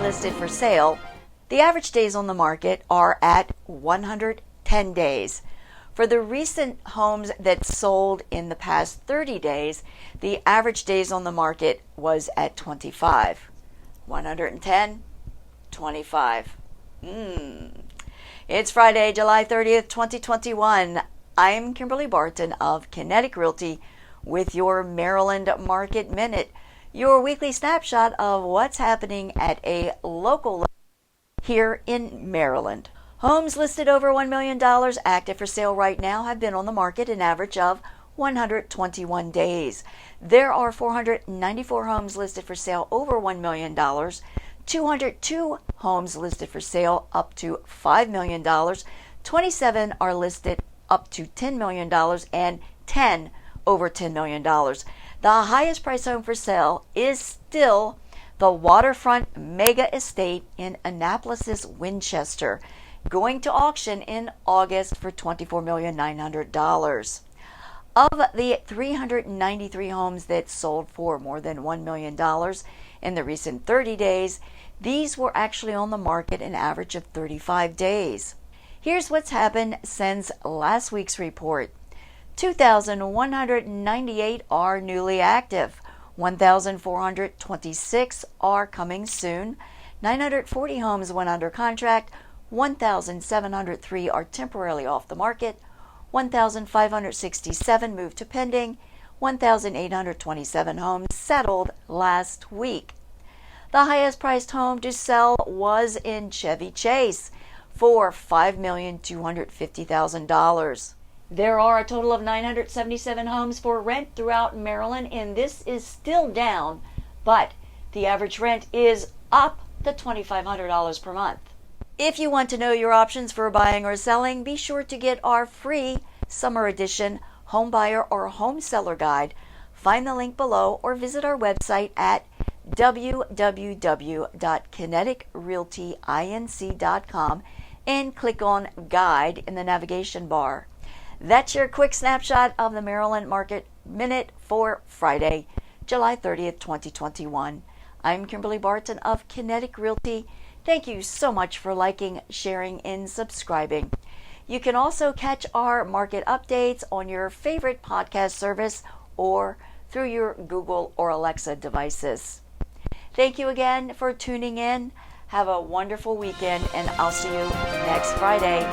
listed for sale, the average days on the market are at 110 days. For the recent homes that sold in the past 30 days, the average days on the market was at 25. 110, 25. It's Friday, July 30th, 2021. I'm Kimberly Barton of Kinetic Realty with your Maryland Market Minute, your weekly snapshot of what's happening at a local level here in Maryland. Homes listed over $1 million active for sale right now have been on the market an average of 121 days. There are 494 homes listed for sale over $1 million, 202 homes listed for sale up to $5 million, 27 are listed up to $10 million, and 10 over $10 million. The highest price home for sale is still the waterfront mega estate in Annapolis' Winchester, going to auction in August for $24,900,000. Of the 393 homes that sold for more than $1 million in the recent 30 days, these were actually on the market an average of 35 days. Here's what's happened since last week's report. 2,198 are newly active. 1,426 are coming soon. 940 homes went under contract. 1,703 are temporarily off the market. 1,567 moved to pending. 1,827 homes settled last week. The highest priced home to sell was in Chevy Chase for $5,250,000. There are a total of 977 homes for rent throughout Maryland, and this is still down, but the average rent is up to $2,500 per month. If you want to know your options for buying or selling, be sure to get our free Summer Edition Home Buyer or Home Seller Guide. Find the link below or visit our website at www.kineticrealtyinc.com and click on Guide in the navigation bar. That's your quick snapshot of the Maryland Market Minute for Friday, July 30th, 2021. I'm Kimberly Barton of Kinetic Realty. Thank you so much for liking, sharing, and subscribing. You can also catch our market updates on your favorite podcast service or through your Google or Alexa devices. Thank you again for tuning in. Have a wonderful weekend, and I'll see you next Friday.